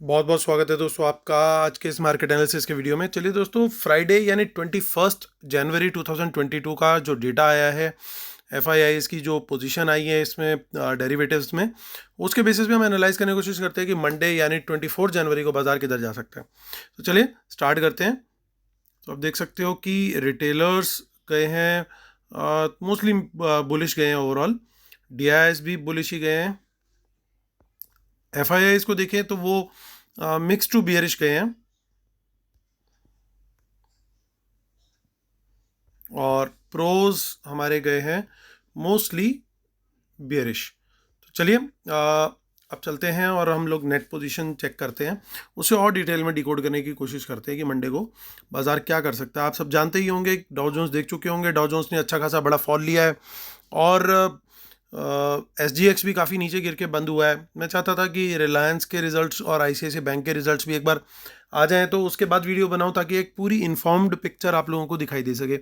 बहुत बहुत स्वागत है दोस्तों आपका आज के इस मार्केट एनालिसिस के वीडियो में। चलिए दोस्तों, फ्राइडे यानी 21 जनवरी 2022 का जो डेटा आया है, एफ आई आई की जो पोजीशन आई है इसमें डेरिवेटिव्स में, उसके बेसिस पे हम एनालाइज करने की कोशिश करते हैं कि मंडे यानी 24 जनवरी को बाजार किधर जा सकता है। तो चलिए स्टार्ट करते हैं। तो आप देख सकते हो कि रिटेलर्स गए हैं, मोस्टली बुलिश गए हैं। ओवरऑल डी आई एस भी बुलिश ही गए हैं। एफ आई आई को देखें तो वो मिक्स टू बियरिश गए हैं, और प्रोज हमारे गए हैं मोस्टली बियरिश। तो चलिए अब चलते हैं और हम लोग नेट पोजीशन चेक करते हैं, उसे और डिटेल में डिकोड करने की कोशिश करते हैं कि मंडे को बाजार क्या कर सकता है। आप सब जानते ही होंगे, डाउ जोन्स देख चुके होंगे, डाउ जोन्स ने अच्छा खासा बड़ा फॉल लिया है और एस जी एक्स भी काफ़ी नीचे गिर के बंद हुआ है। मैं चाहता था कि रिलायंस के रिजल्ट्स और आई सी आई सी बैंक के रिजल्ट्स भी एक बार आ जाएं, तो उसके बाद वीडियो बनाऊं ताकि एक पूरी इन्फॉर्म्ड पिक्चर आप लोगों को दिखाई दे सके।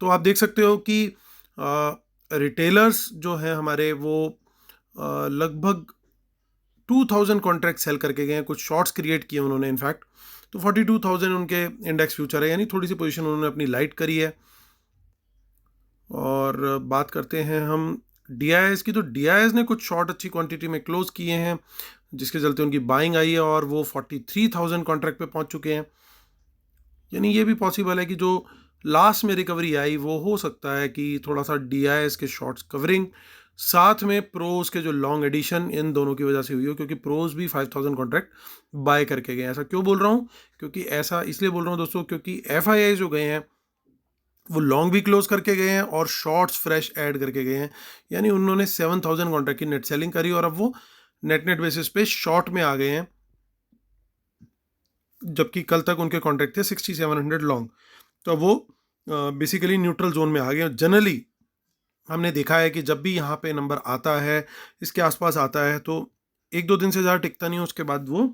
तो आप देख सकते हो कि रिटेलर्स जो हैं हमारे वो लगभग 2000 कॉन्ट्रैक्ट सेल करके गए हैं, कुछ शॉर्ट्स क्रिएट किए उन्होंने इनफैक्ट। तो 42,000 उनके इंडेक्स फ्यूचर है, यानी थोड़ी सी पोजीशन उन्होंने अपनी लाइट करी है। और बात करते हैं हम डी आई एस की, तो डी आई एस ने कुछ शॉर्ट अच्छी क्वांटिटी में क्लोज किए हैं, जिसके चलते उनकी बाइंग आई है और वो 43,000 कॉन्ट्रैक्ट पे पहुंच चुके हैं। यानी ये भी पॉसिबल है कि जो लास्ट में रिकवरी आई वो हो सकता है कि थोड़ा सा डी आई एस के शॉर्ट्स कवरिंग साथ में प्रोज के जो लॉन्ग एडिशन, इन दोनों की वजह से हुई हो, क्योंकि प्रोज भी 5,000 कॉन्ट्रैक्ट बाय करके गए हैं। ऐसा क्यों बोल रहा हूँ? क्योंकि ऐसा इसलिए बोल रहा हूँ दोस्तों, क्योंकि एफ आई आई जो गए हैं वो लॉन्ग भी क्लोज करके गए हैं और शॉर्ट्स फ्रेश ऐड करके गए हैं। यानी उन्होंने 7,000 कॉन्ट्रैक्ट की नेट सेलिंग करी और अब वो नेट बेसिस पे शॉर्ट में आ गए हैं, जबकि कल तक उनके कॉन्ट्रैक्ट थे 6,700 लॉन्ग। तो वो बेसिकली न्यूट्रल जोन में आ गए। जनरली हमने देखा है कि जब भी यहाँ पे नंबर आता है, इसके आसपास आता है, तो एक दो दिन से ज़्यादा टिकता नहीं है, उसके बाद वो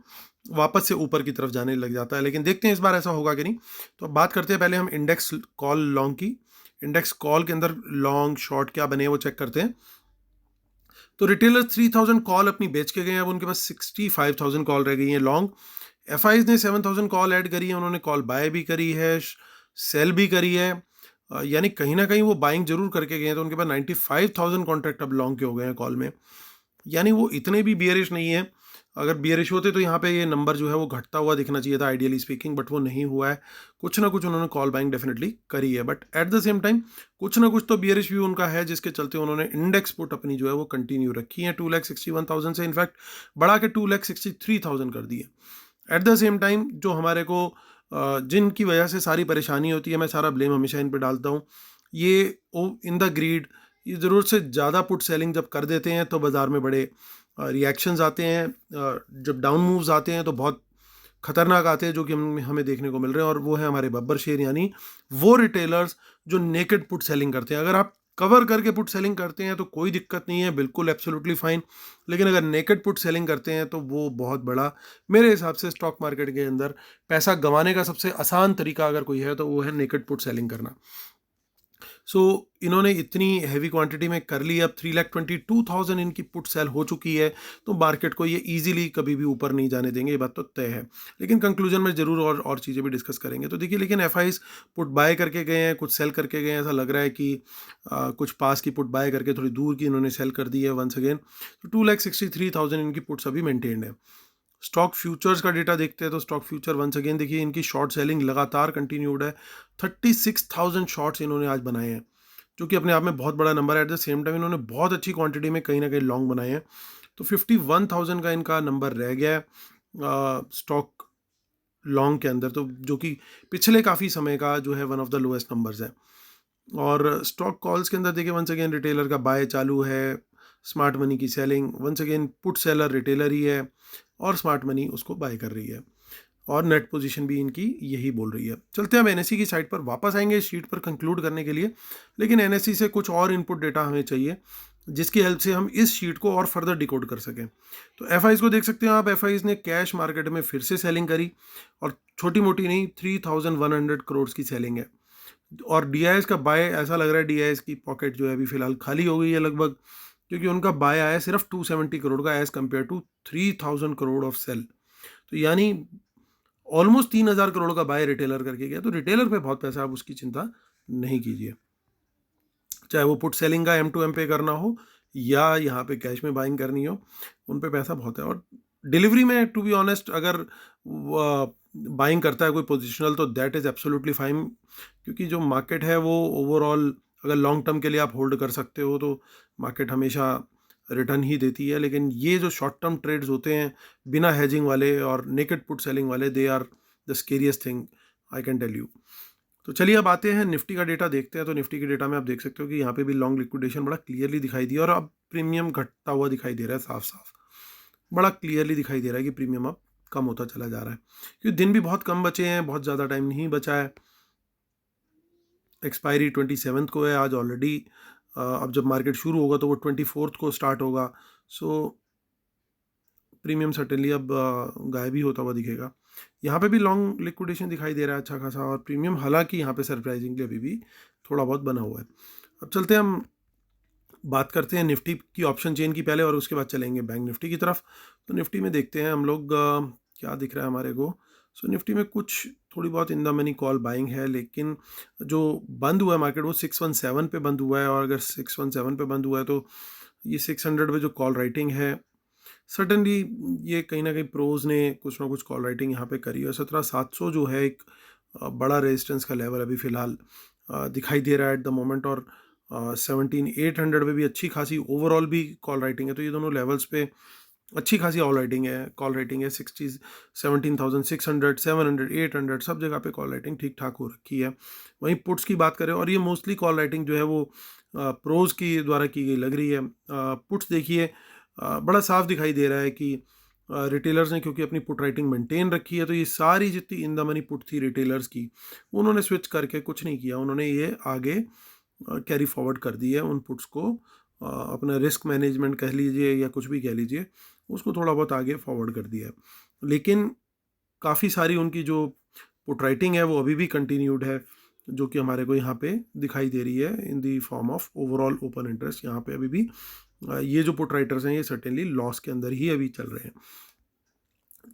वापस से ऊपर की तरफ जाने लग जाता है। लेकिन देखते हैं इस बार ऐसा होगा कि नहीं। तो अब बात करते हैं पहले हम इंडेक्स कॉल लॉन्ग की। इंडेक्स कॉल के अंदर लॉन्ग शॉर्ट क्या बने हैं वो चेक करते हैं। तो रिटेलर 3,000 कॉल अपनी बेच के गए हैं, अब उनके पास 65,000 कॉल रह गई हैं लॉन्ग। एफ आईज ने 7,000 कॉल ऐड करी है, उन्होंने कॉल बाय भी करी है, सेल भी करी है। यानी कहीं ना कहीं वो बाइंग जरूर करके गए हैं, तो उनके पास 95,000 कॉन्ट्रैक्ट अब लॉन्ग के हो गए हैं कॉल में। यानी वो इतने भी बियरिश नहीं है। अगर बियरिश होते तो यहाँ पे ये नंबर जो है वो घटता हुआ दिखना चाहिए था आइडियली स्पीकिंग, बट वो नहीं हुआ है। कुछ ना कुछ उन्होंने कॉल बाइंग डेफिनेटली करी है, but at the same time कुछ ना कुछ तो बियरिश भी उनका है, जिसके चलते उन्होंने इंडेक्स पुट अपनी जो है वो कंटिन्यू रखी है 2,61,000 से, इनफैक्ट बढ़ा के 2,63,000 कर दी है। एट द सेम टाइम जो हमारे को जिनकी वजह से सारी परेशानी होती है, मैं सारा ब्लेम हमेशा इन पर डालता हूँ, ये इन द ग्रीड, ये ज़रूरत से ज़्यादा पुट सेलिंग जब कर देते हैं तो बाज़ार में बड़े रिएक्शंस आते हैं। जब डाउन मूव्स आते हैं तो बहुत खतरनाक आते हैं, जो कि हमें देखने को मिल रहे हैं, और वो है हमारे बब्बर शेर, यानी वो रिटेलर्स जो नेकेड पुट सेलिंग करते हैं। अगर आप कवर करके पुट सेलिंग करते हैं तो कोई दिक्कत नहीं है, बिल्कुल एब्सोल्युटली फाइन। लेकिन अगर नेकेड पुट सेलिंग करते हैं तो वो बहुत बड़ा, मेरे हिसाब से स्टॉक मार्केट के अंदर पैसा गंवाने का सबसे आसान तरीका अगर कोई है तो वो है नेकेड पुट सेलिंग करना। सो इन्होंने इतनी हैवी क्वांटिटी में कर ली, अब 3,22,000 इनकी पुट सेल हो चुकी है, तो मार्केट को ये इजीली कभी भी ऊपर नहीं जाने देंगे, ये बात तो तय है। लेकिन कंक्लूजन में जरूर और चीज़ें भी डिस्कस करेंगे। तो देखिए, लेकिन एफ आईज पुट बाय करके गए हैं, कुछ सेल करके गए हैं। ऐसा लग रहा है कि कुछ पास की पुट बाय करके थोड़ी दूर की इन्होंने सेल कर दी है वंस अगेन। तो 2,63,000 इनकी पुट्स अभी मेंटेन्ड है। स्टॉक फ्यूचर्स का डेटा देखते हैं तो स्टॉक फ्यूचर वंस अगेन देखिए, इनकी शॉर्ट सेलिंग लगातार कंटिन्यूड है। 36,000 शॉर्ट्स इन्होंने आज बनाए हैं, जो कि अपने आप में बहुत बड़ा नंबर है। एट द सेम टाइम इन्होंने बहुत अच्छी क्वांटिटी में कहीं ना कहीं लॉन्ग बनाए हैं। तो 51,000 का इनका नंबर रह गया है स्टॉक लॉन्ग के अंदर, तो जो कि पिछले काफ़ी समय का जो है one of the lowest numbers है। और स्टॉक कॉल्स के अंदर देखिए, वंस अगेन रिटेलर का बाय चालू है, स्मार्ट मनी की selling, once again put seller retailer ही है और स्मार्ट मनी उसको बाय कर रही है, और नेट पोजीशन भी इनकी यही बोल रही है। चलते हैं, हम एनएससी की साइड पर वापस आएंगे इस शीट पर कंक्लूड करने के लिए। लेकिन एनएससी से कुछ और इनपुट डेटा हमें चाहिए, जिसकी हेल्प से हम इस शीट को और फर्दर डिकोड कर सकें। तो एफ को देख सकते हैं आप, एफ ने कैश मार्केट में फिर से सेलिंग करी, और छोटी मोटी नहीं, 3,100 करोड़ की सेलिंग है। और डी का बाय, ऐसा लग रहा है डी की पॉकेट जो है अभी फिलहाल खाली हो गई है लगभग, क्योंकि उनका बाय आया सिर्फ 270 करोड़ का as compared to 3,000 crore of sale. तो यानी ऑलमोस्ट 3,000 करोड़ का बाय रिटेलर करके गया। तो रिटेलर पे बहुत पैसा, आप उसकी चिंता नहीं कीजिए, चाहे वो पुट सेलिंग का M2M पे करना हो या यहाँ पे कैश में बाइंग करनी हो, उन पे पैसा बहुत है। और डिलीवरी में टू बी ऑनेस्ट अगर बाइंग करता है कोई पोजिशनल तो दैट इज़ एब्सोल्युटली फाइन, क्योंकि जो मार्केट है वो ओवरऑल अगर लॉन्ग टर्म के लिए आप होल्ड कर सकते हो तो मार्केट हमेशा रिटर्न ही देती है। लेकिन ये जो शॉर्ट टर्म ट्रेड्स होते हैं बिना हेजिंग वाले और नेकेड पुट सेलिंग वाले, they are the scariest thing I can tell you. तो चलिए अब आते हैं निफ्टी का डेटा देखते हैं। तो निफ्टी के डेटा में आप देख सकते हो कि यहाँ पे भी लॉन्ग लिक्विडेशन बड़ा क्लियरली दिखाई दिया और अब प्रीमियम घटता हुआ दिखाई दे रहा है, साफ साफ बड़ा क्लियरली दिखाई दे रहा है कि प्रीमियम अब कम होता चला जा रहा है, क्योंकि दिन भी बहुत कम बचे हैं, बहुत ज़्यादा टाइम नहीं बचा है। एक्सपायरी 27 को है आज ऑलरेडी, अब जब मार्केट शुरू होगा तो वो 24 को स्टार्ट होगा। सो प्रीमियम सर्टेनली अब गायब ही होता हुआ दिखेगा। यहाँ पे भी लॉन्ग लिक्विडेशन दिखाई दे रहा है अच्छा खासा, और प्रीमियम हालांकि यहाँ पे सरप्राइजिंगली अभी भी थोड़ा बहुत बना हुआ है। अब चलते हैं, हम बात करते हैं निफ्टी की ऑप्शन चेन की पहले, और उसके बाद चलेंगे बैंक निफ्टी की तरफ। तो निफ्टी में देखते हैं हम लोग क्या दिख रहा है हमारे को। सो निफ्टी में कुछ थोड़ी बहुत in the money call buying है, लेकिन जो बंद हुआ है मार्केट वो 617 पे बंद हुआ है, और अगर 617 पे बंद हुआ है तो ये 600 पे जो कॉल राइटिंग है सर्टनली ये कहीं ना कहीं प्रोज ने कुछ ना कुछ कॉल राइटिंग यहाँ पे करी है। 17,700 जो है एक बड़ा रेजिस्टेंस का लेवल अभी फ़िलहाल दिखाई दे रहा है एट द मोमेंट, और 17,800 पे भी अच्छी खासी ओवरऑल भी कॉल राइटिंग है। तो ये दोनों लेवल्स पे अच्छी खासी ऑल राइटिंग है, कॉल राइटिंग है। 17,600, 700, 800 सब जगह पे कॉल राइटिंग ठीक ठाक हो रखी है। वहीं पुट्स की बात करें, और ये मोस्टली कॉल राइटिंग जो है वो प्रोज की द्वारा की गई लग रही है। पुट्स देखिए बड़ा साफ दिखाई दे रहा है कि रिटेलर्स ने क्योंकि अपनी पुट राइटिंग मेंटेन रखी है, तो ये सारी जितनी इन द मनी पुट थी रिटेलर्स की, उन्होंने स्विच करके कुछ नहीं किया, उन्होंने ये आगे कैरी फॉरवर्ड कर दी है उन पुट्स को। अपना रिस्क मैनेजमेंट कह लीजिए या कुछ भी कह लीजिए, उसको थोड़ा बहुत आगे फॉरवर्ड कर दिया है। लेकिन काफ़ी सारी उनकी जो पुट राइटिंग है वो अभी भी कंटिन्यूड है, जो कि हमारे को यहाँ पे दिखाई दे रही है in the form of overall open interest. यहाँ पे अभी भी ये जो पुट राइटर्स हैं ये सर्टेनली लॉस के अंदर ही अभी चल रहे हैं।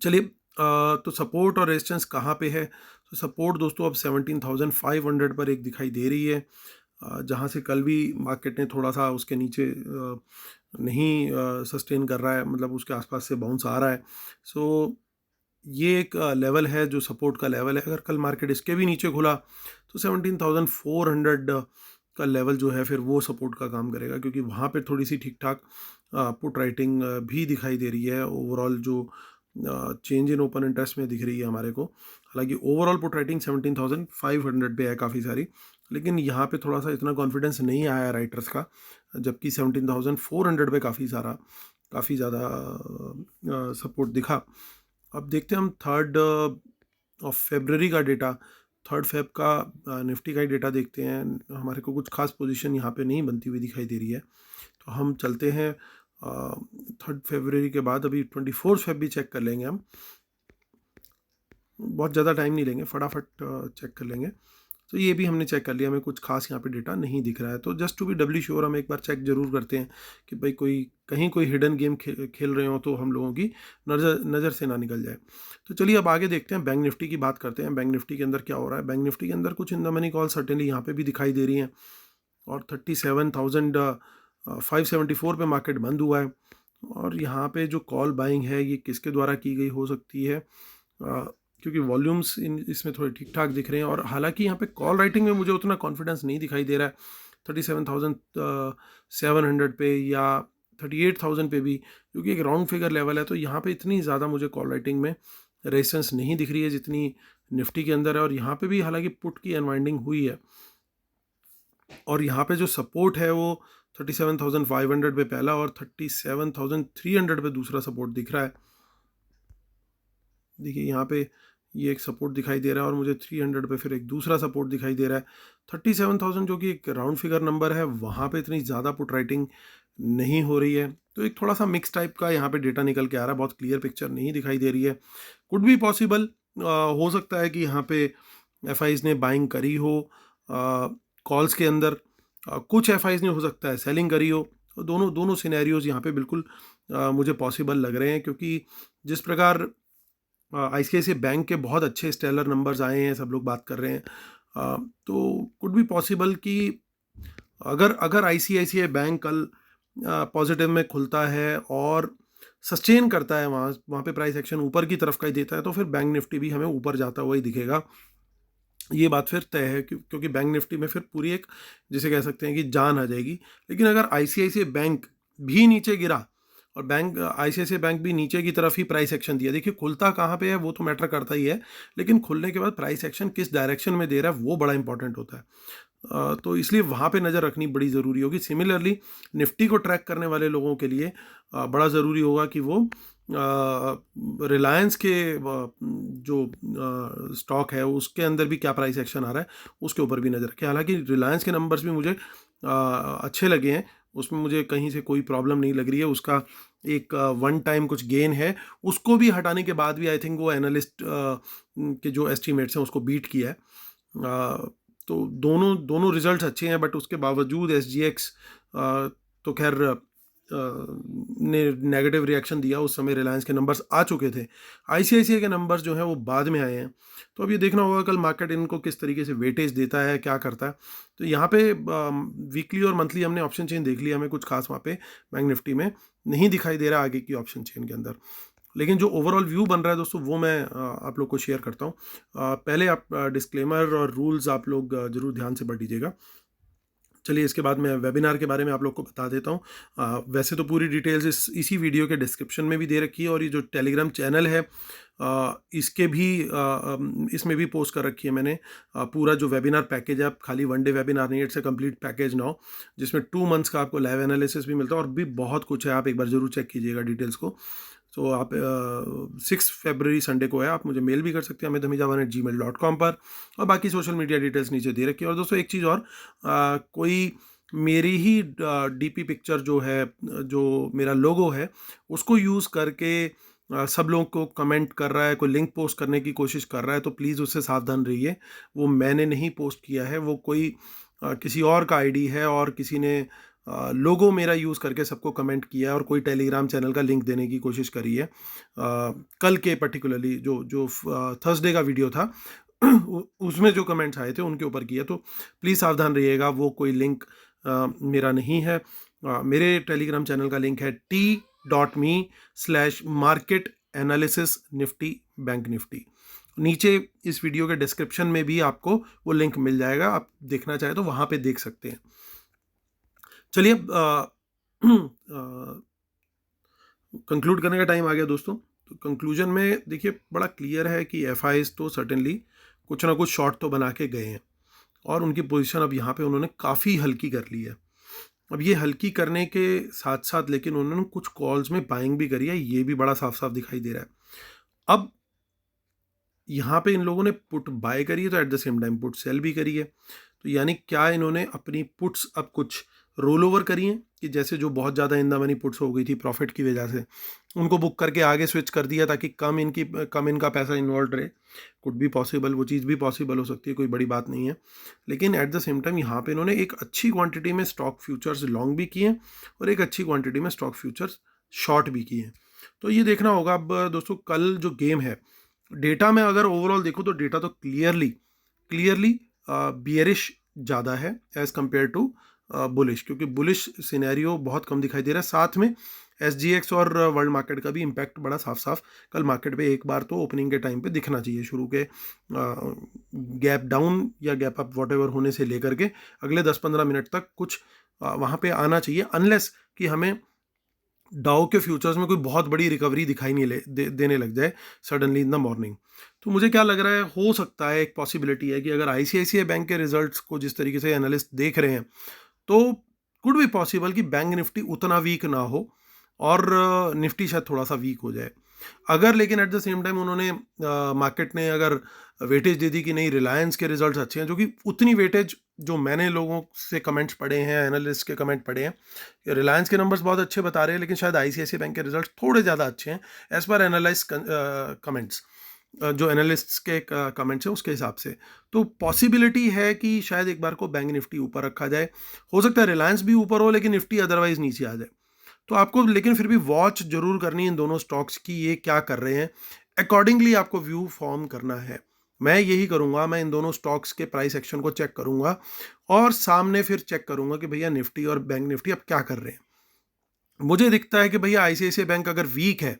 चलिए तो सपोर्ट और रेजिस्टेंस कहाँ पे है। तो सपोर्ट दोस्तों अब 17,500 पर एक दिखाई दे रही है, जहाँ से कल भी मार्केट ने थोड़ा सा उसके नीचे नहीं सस्टेन कर रहा है, मतलब उसके आसपास से बाउंस आ रहा है। सो ये एक लेवल है जो सपोर्ट का लेवल है। अगर कल मार्केट इसके भी नीचे खुला तो 17,400 का लेवल जो है फिर वो सपोर्ट का काम करेगा, क्योंकि वहाँ पे थोड़ी सी ठीक ठाक पुट राइटिंग भी दिखाई दे रही है। ओवरऑल जो चेंज इन ओपन इंटरेस्ट में दिख रही है हमारे को, हालांकि ओवरऑल पुट राइटिंग 17,500 पे है काफ़ी सारी, लेकिन यहाँ पे थोड़ा सा इतना कॉन्फिडेंस नहीं आया राइटर्स का, जबकि 17,400 पे काफ़ी ज़्यादा सपोर्ट दिखा। अब देखते हैं हम 3 फरवरी का डेटा, 3 फेब का निफ्टी का ही डेटा देखते हैं। हमारे को कुछ खास पोजीशन यहाँ पे नहीं बनती हुई दिखाई दे रही है, तो हम चलते हैं 3 फरवरी के बाद अभी 24 फेब भी चेक कर लेंगे हम, बहुत ज़्यादा टाइम नहीं लेंगे, फटाफट चेक कर लेंगे। तो ये भी हमने चेक कर लिया, हमें कुछ खास यहाँ पे डेटा नहीं दिख रहा है। तो just to be Dabali sure हम एक बार चेक जरूर करते हैं कि भाई कोई हिडन गेम खेल रहे हो तो हम लोगों की नज़र से ना निकल जाए। तो चलिए अब आगे देखते हैं, बैंक निफ्टी की बात करते हैं। बैंक निफ्टी के अंदर क्या हो रहा है। बैंक निफ्टी के अंदर कुछ in the money call certainly यहाँ पे भी दिखाई दे रही हैं, और 37,574 पे मार्केट बंद हुआ है। और यहाँ पे जो कॉल बाइंग है ये किसके द्वारा की गई हो सकती है, क्योंकि वॉल्यूम्स इसमें थोड़े ठीक ठाक दिख रहे हैं, और हालांकि यहाँ पे कॉल राइटिंग में मुझे उतना कॉन्फिडेंस नहीं दिखाई दे रहा है 37,700 पे या 38,000 पे भी, क्योंकि एक राउंड फिगर लेवल है। तो यहाँ पे इतनी ज़्यादा मुझे कॉल राइटिंग में रेजिस्टेंस नहीं दिख रही है जितनी निफ्टी के अंदर है। और यहाँ पे भी हालांकि पुट की अनवाइंडिंग हुई है, और यहाँ पे जो सपोर्ट है वो 37,500 पे पहला और 37,300 पे दूसरा सपोर्ट दिख रहा है। देखिए यहाँ पे ये एक सपोर्ट दिखाई दे रहा है, और मुझे 300 पे फिर एक दूसरा सपोर्ट दिखाई दे रहा है। 37,000 जो कि एक राउंड फिगर नंबर है, वहाँ पे इतनी ज़्यादा पुट राइटिंग नहीं हो रही है। तो एक थोड़ा सा मिक्स टाइप का यहाँ पे डेटा निकल के आ रहा है, बहुत क्लियर पिक्चर नहीं दिखाई दे रही है। कुड भी पॉसिबल हो सकता है कि यहाँ पे एफआईज ने बाइंग करी हो कॉल्स के अंदर, कुछ एफआईज ने हो सकता है सेलिंग करी हो। तो दोनों सिनेरियोज यहाँ पे बिल्कुल मुझे पॉसिबल लग रहे हैं, क्योंकि जिस प्रकार आईसीआईसीआई बैंक के बहुत अच्छे स्टेलर नंबर्स आए हैं, सब लोग बात कर रहे हैं। तो कुड बी पॉसिबल कि अगर अगर आईसीआईसीआई बैंक कल पॉजिटिव में खुलता है और सस्टेन करता है, वहाँ वहाँ पे प्राइस एक्शन ऊपर की तरफ का ही देता है, तो फिर बैंक निफ्टी भी हमें ऊपर जाता हुआ ही दिखेगा। ये बात फिर तय है क्योंकि बैंक निफ्टी में फिर पूरी एक, जिसे कह सकते हैं कि जान आ जाएगी। लेकिन अगर आईसीआईसीआई बैंक भी नीचे गिरा और बैंक आईसीआईसीआई बैंक भी नीचे की तरफ ही प्राइस एक्शन दिया, देखिए खुलता कहाँ पे है वो तो मैटर करता ही है, लेकिन खुलने के बाद प्राइस एक्शन किस डायरेक्शन में दे रहा है वो बड़ा इंपॉर्टेंट होता है। तो इसलिए वहाँ पे नज़र रखनी बड़ी ज़रूरी होगी। सिमिलरली निफ्टी को ट्रैक करने वाले लोगों के लिए बड़ा ज़रूरी होगा कि वो रिलायंस के जो स्टॉक है उसके अंदर भी क्या प्राइस एक्शन आ रहा है उसके ऊपर भी नज़र रखें। हालांकि रिलायंस के नंबर्स भी मुझे अच्छे लगे हैं, उसमें मुझे कहीं से कोई प्रॉब्लम नहीं लग रही है। उसका एक वन टाइम कुछ गेन है, उसको भी हटाने के बाद भी आई थिंक वो एनालिस्ट के जो एस्टीमेट्स हैं उसको बीट किया है। तो दोनों दोनों रिजल्ट्स अच्छे हैं, बट उसके बावजूद एसजीएक्स तो खैर ने नेगेटिव रिएक्शन दिया। उस समय रिलायंस के नंबर्स आ चुके थे, आईसीआईसीआई के नंबर्स जो हैं वो बाद में आए हैं। तो अब ये देखना होगा कल मार्केट इनको किस तरीके से वेटेज देता है, क्या करता है। तो यहाँ पे वीकली और मंथली हमने ऑप्शन चेन देख लिया, हमें कुछ खास वहाँ पे बैंक निफ्टी में नहीं दिखाई दे रहा आगे की ऑप्शन चेन के अंदर। लेकिन जो ओवरऑल व्यू बन रहा है दोस्तों वो मैं आप लोग को शेयर करता हूँ। पहले आप डिस्क्लेमर और रूल्स आप लोग ज़रूर ध्यान से पढ़ लीजिएगा। चलिए इसके बाद मैं वेबिनार के बारे में आप लोग को बता देता हूँ। वैसे तो पूरी डिटेल्स इसी वीडियो के डिस्क्रिप्शन में भी दे रखी है, और ये जो टेलीग्राम चैनल है इसके भी इसमें भी पोस्ट कर रखी है मैंने। पूरा जो वेबिनार पैकेज है, आप खाली वन डे वेबिनार नहीं, it's a complete package now, जिसमें 2 मंथ्स का आपको लाइव एनालिसिस भी मिलता है और भी बहुत कुछ है। आप एक बार ज़रूर चेक कीजिएगा डिटेल्स को। तो आप 6 फरवरी संडे को है, आप मुझे मेल भी कर सकते हैं amithamijhawan@gmail.com पर, और बाकी सोशल मीडिया डिटेल्स नीचे दे रखी है। और दोस्तों एक चीज़ और, कोई मेरी ही डीपी पिक्चर जो है, जो मेरा लोगो है, उसको यूज़ करके सब लोगों को कमेंट कर रहा है, कोई लिंक पोस्ट करने की कोशिश कर रहा है, तो प्लीज़ उससे सावधान रहिए। वो मैंने नहीं पोस्ट किया है, वो कोई किसी और का आईडी है, और किसी ने लोगो मेरा यूज़ करके सबको कमेंट किया है और कोई टेलीग्राम चैनल का लिंक देने की कोशिश करी है। कल के पर्टिकुलरली जो जो थर्सडे का वीडियो था उसमें जो कमेंट्स आए थे उनके ऊपर किया। तो प्लीज़ सावधान रहिएगा, वो कोई लिंक मेरा नहीं है। मेरे टेलीग्राम चैनल का लिंक है t.me/market analysis nifty bank Nifty. नीचे इस वीडियो के डिस्क्रिप्शन में भी आपको वो लिंक मिल जाएगा, आप देखना चाहे तो वहाँ पे देख सकते हैं। चलिए कंक्लूड करने का टाइम आ गया दोस्तों। तो कंक्लूजन में देखिए बड़ा क्लियर है कि एफआईज तो सर्टेनली कुछ ना कुछ शॉर्ट तो बना के गए हैं, और उनकी पोजीशन अब यहाँ पे उन्होंने काफ़ी हल्की कर ली है। अब ये हल्की करने के साथ साथ लेकिन उन्होंने कुछ कॉल्स में बाइंग भी करी है, ये भी बड़ा साफ साफ दिखाई दे रहा है। अब यहाँ पे इन लोगों ने पुट बाय करी है, तो at the same time put sell भी करी है। तो यानी क्या इन्होंने अपनी पुट्स अब कुछ रोल ओवर करी हैं, कि जैसे जो बहुत ज़्यादा इन द मनी पुट्स हो गई थी प्रॉफिट की वजह से, उनको बुक करके आगे स्विच कर दिया ताकि कम इनका पैसा इन्वॉल्व रहे। कुड भी पॉसिबल, वो चीज़ भी पॉसिबल हो सकती है, कोई बड़ी बात नहीं है। लेकिन एट द सेम टाइम यहाँ पे इन्होंने एक अच्छी क्वांटिटी में स्टॉक फ्यूचर्स लॉन्ग भी किए हैं और एक अच्छी क्वांटिटी में स्टॉक फ्यूचर्स शॉर्ट भी किए हैं। तो ये देखना होगा अब दोस्तों, कल जो गेम है, डेटा में अगर ओवरऑल देखो तो डेटा तो क्लियरली बियरिश ज़्यादा है एज़ कम्पेयर टू बुलिश, क्योंकि बुलिश सिनेरियो बहुत कम दिखाई दे रहा है। साथ में एसजीएक्स और वर्ल्ड मार्केट का भी इम्पैक्ट बड़ा साफ साफ कल मार्केट पे एक बार तो ओपनिंग के टाइम पे दिखना चाहिए। शुरू के गैप डाउन या गैप अप वॉट एवर होने से लेकर के अगले 10-15 मिनट तक कुछ वहाँ पे आना चाहिए, अनलेस कि हमें डाउ के फ्यूचर्स में कोई बहुत बड़ी रिकवरी दिखाई नहीं देने लग जाए सडनली इन द मॉर्निंग। तो मुझे क्या लग रहा है, हो सकता है एक पॉसिबिलिटी है कि अगर आईसीआईसीआई बैंक के रिजल्ट्स को जिस तरीके से एनालिस्ट देख रहे हैं, तो कुड भी पॉसिबल कि बैंक निफ्टी उतना वीक ना हो और निफ्टी शायद थोड़ा सा वीक हो जाए। अगर लेकिन एट द सेम टाइम उन्होंने मार्केट ने अगर वेटेज दे दी कि नहीं रिलायंस के रिजल्ट्स अच्छे हैं, जो कि उतनी वेटेज जो मैंने लोगों से कमेंट्स पढ़े हैं, एनालिस्ट के कमेंट पढ़े हैं, रिलायंस के नंबर्स बहुत अच्छे बता रहे हैं, लेकिन शायद आईसीआईसीआई बैंक के रिजल्ट्स थोड़े ज़्यादा अच्छे हैं एज पर एनालाइज कमेंट्स, जो एनालिस्ट्स के कमेंट्स हैं उसके हिसाब से। तो पॉसिबिलिटी है कि शायद एक बार को बैंक निफ्टी ऊपर रखा जाए। हो सकता है रिलायंस भी ऊपर हो लेकिन निफ्टी अदरवाइज नीचे आ जाए। तो आपको लेकिन फिर भी वॉच जरूर करनी है इन दोनों स्टॉक्स की, ये क्या कर रहे हैं। अकॉर्डिंगली आपको व्यू फॉर्म करना है। मैं यही करूँगा, मैं इन दोनों स्टॉक्स के प्राइस एक्शन को चेक करूँगा और सामने फिर चेक करूँगा कि भैया निफ्टी और बैंक निफ्टी अब क्या कर रहे हैं। मुझे दिखता है कि भैया आईसीआईसीआई बैंक अगर वीक है,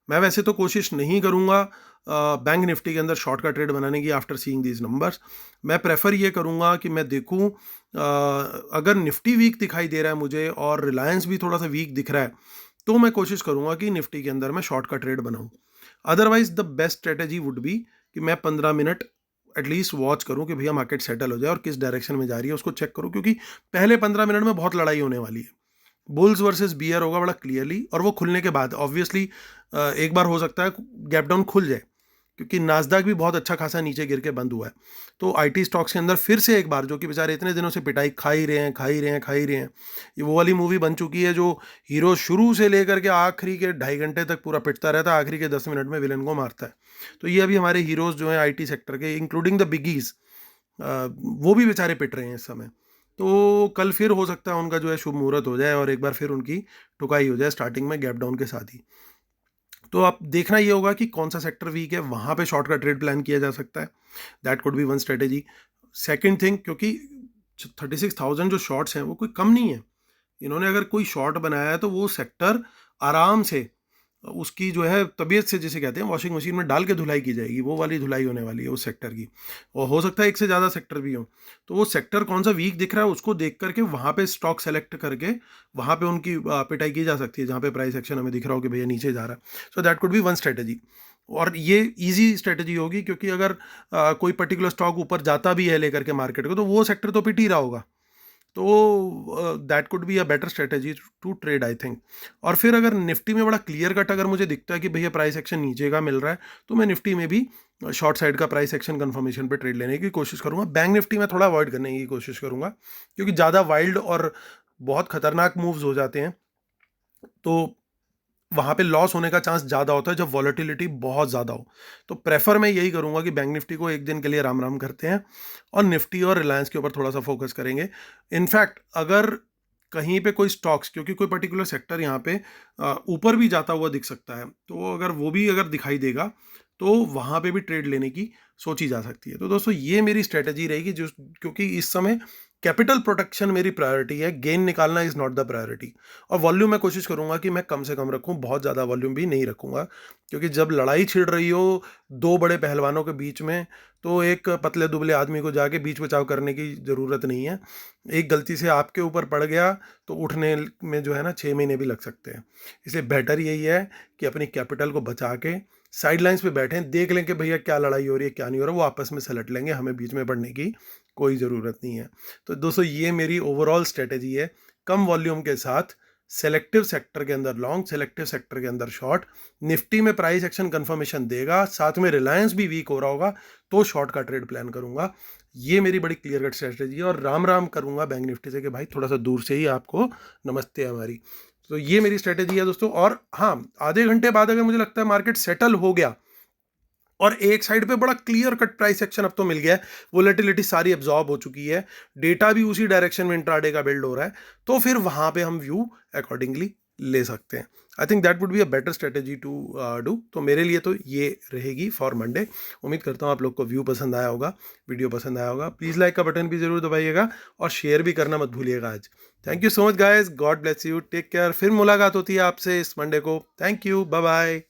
मैं वैसे तो कोशिश नहीं करूँगा बैंक निफ्टी के अंदर शॉर्ट का ट्रेड बनाने की आफ्टर सीइंग दीज नंबर्स। मैं प्रेफर ये करूँगा कि मैं देखूँ अगर निफ्टी वीक दिखाई दे रहा है मुझे और रिलायंस भी थोड़ा सा वीक दिख रहा है, तो मैं कोशिश करूँगा कि निफ्टी के अंदर मैं शॉर्ट का ट्रेड बनाऊँ। Otherwise the best strategy would be कि मैं 15 मिनट एटलीस्ट वॉच करूँ कि भैया मार्केट सेटल हो जाए और किस डायरेक्शन में जा रही है उसको चेक करूँ, क्योंकि पहले 15 मिनट में बहुत लड़ाई होने वाली है। बुल्स वर्सेस बियर होगा बड़ा क्लियरली, और वो खुलने के बाद ऑब्वियसली एक बार हो सकता है गैप डाउन खुल जाए, क्योंकि नास्दाक भी बहुत अच्छा खासा नीचे गिर के बंद हुआ है। तो आईटी स्टॉक्स के अंदर फिर से एक बार, जो कि बेचारे इतने दिनों से पिटाई खा ही रहे हैं खा ही रहे हैं खा ही रहे हैं, ये वो वाली मूवी बन चुकी है जो हीरो शुरू से लेकर के आखिरी के 2.5 घंटे तक पूरा पिटता रहता है, आखिरी के 10 मिनट में विलन को मारता है। तो ये अभी हमारे हीरोज जो हैं आईटी सेक्टर के, इंक्लूडिंग द बिगीज, वो भी बेचारे पिट रहे हैं इस समय। तो कल फिर हो सकता है उनका जो है शुभ मुहूर्त हो जाए और एक बार फिर उनकी ठुकाई हो जाए स्टार्टिंग में गैप डाउन के साथ ही। तो आप देखना ये होगा कि कौन सा सेक्टर वीक है, वहाँ पे शॉर्ट का ट्रेड प्लान किया जा सकता है। That could B one strategy. Second thing, क्योंकि 36,000 जो शॉर्ट्स हैं वो कोई कम नहीं है। इन्होंने अगर कोई शॉर्ट बनाया है तो वो सेक्टर आराम से उसकी जो है तबीयत से, जिसे कहते हैं वॉशिंग मशीन में डाल के धुलाई की जाएगी, वो वाली धुलाई होने वाली है उस सेक्टर की। और हो सकता है एक से ज़्यादा सेक्टर भी हो, तो वो सेक्टर कौन सा वीक दिख रहा है उसको देख करके वहाँ पे स्टॉक सेलेक्ट करके वहाँ पे उनकी पिटाई की जा सकती है, जहाँ पे प्राइस एक्शन हमें दिख रहा हो कि भैया नीचे जा रहा है। So that could B one strategy. और ये इजी स्ट्रेटेजी होगी, क्योंकि अगर कोई पर्टिकुलर स्टॉक ऊपर जाता भी है लेकर के मार्केट को, तो वो सेक्टर तो पिट ही रहा होगा। तो that could be a better strategy to trade I think. और फिर अगर निफ्टी में बड़ा क्लियर कट अगर मुझे दिखता है कि भैया प्राइस एक्शन नीचे का मिल रहा है, तो मैं निफ्टी में भी शॉर्ट साइड का प्राइस एक्शन कंफर्मेशन पे ट्रेड लेने की कोशिश करूंगा। बैंक निफ्टी में थोड़ा अवॉइड करने की कोशिश करूंगा, क्योंकि ज़्यादा वाइल्ड और बहुत खतरनाक मूव्स हो जाते हैं, तो वहाँ पे लॉस होने का चांस ज़्यादा होता है जब वॉलेटिलिटी बहुत ज़्यादा हो। तो प्रेफर मैं यही करूँगा कि बैंक निफ्टी को एक दिन के लिए राम राम करते हैं और निफ्टी और रिलायंस के ऊपर थोड़ा सा फोकस करेंगे। इनफैक्ट अगर कहीं पे कोई स्टॉक्स, क्योंकि कोई पर्टिकुलर सेक्टर यहाँ पे ऊपर भी जाता हुआ दिख सकता है, तो अगर वो भी अगर दिखाई देगा तो वहाँ पे भी ट्रेड लेने की सोची जा सकती है। तो दोस्तों ये मेरी स्ट्रेटजी रहेगी, जो क्योंकि इस समय कैपिटल प्रोटेक्शन मेरी प्रायोरिटी है, गेन निकालना इज़ नॉट द प्रायोरिटी। और वॉल्यूम मैं कोशिश करूंगा कि मैं कम से कम रखूं, बहुत ज़्यादा वॉल्यूम भी नहीं रखूंगा, क्योंकि जब लड़ाई छिड़ रही हो दो बड़े पहलवानों के बीच में, तो एक पतले दुबले आदमी को जाके बीच बचाव करने की ज़रूरत नहीं है। एक गलती से आपके ऊपर पड़ गया तो उठने में जो है ना 6 महीने भी लग सकते हैं। इसलिए बेटर यही है कि अपनी कैपिटल को बचा के साइड लाइन्स पे बैठें, देख लें कि भैया क्या लड़ाई हो रही है क्या नहीं हो रहा, वो आपस में सलट लेंगे, हमें बीच में पड़ने की कोई ज़रूरत नहीं है। तो दोस्तों ये मेरी ओवरऑल स्ट्रेटेजी है, कम वॉल्यूम के साथ सेलेक्टिव सेक्टर के अंदर लॉन्ग, सेलेक्टिव सेक्टर के अंदर शॉर्ट। निफ्टी में प्राइस एक्शन कंफर्मेशन देगा, साथ में रिलायंस भी वीक हो रहा होगा तो शॉर्ट का ट्रेड प्लान करूंगा। ये मेरी बड़ी क्लियर कट स्ट्रेटेजी है। और राम राम करूंगा बैंक निफ्टी से कि भाई थोड़ा सा दूर से ही आपको नमस्ते हमारी। तो ये मेरी स्ट्रेटेजी है दोस्तों। और हाँ, आधे घंटे बाद अगर मुझे लगता है मार्केट सेटल हो गया और एक साइड पे बड़ा क्लियर कट प्राइस एक्शन अब तो मिल गया है, वोलेटिलिटी सारी एब्जॉर्ब हो चुकी है, डेटा भी उसी डायरेक्शन में इंट्राडे का बिल्ड हो रहा है, तो फिर वहां पे हम व्यू अकॉर्डिंगली ले सकते हैं। I think that would be a better strategy to do. तो मेरे लिए तो ये रहेगी फॉर मंडे। उम्मीद करता हूँ आप लोग को व्यू पसंद आया होगा, वीडियो पसंद आया होगा। प्लीज़ लाइक का बटन भी जरूर दबाइएगा और शेयर भी करना मत भूलिएगा आज। Thank you so much guys, God bless you, take care. फिर मुलाकात होती है आपसे इस मंडे को। Thank you, bye bye.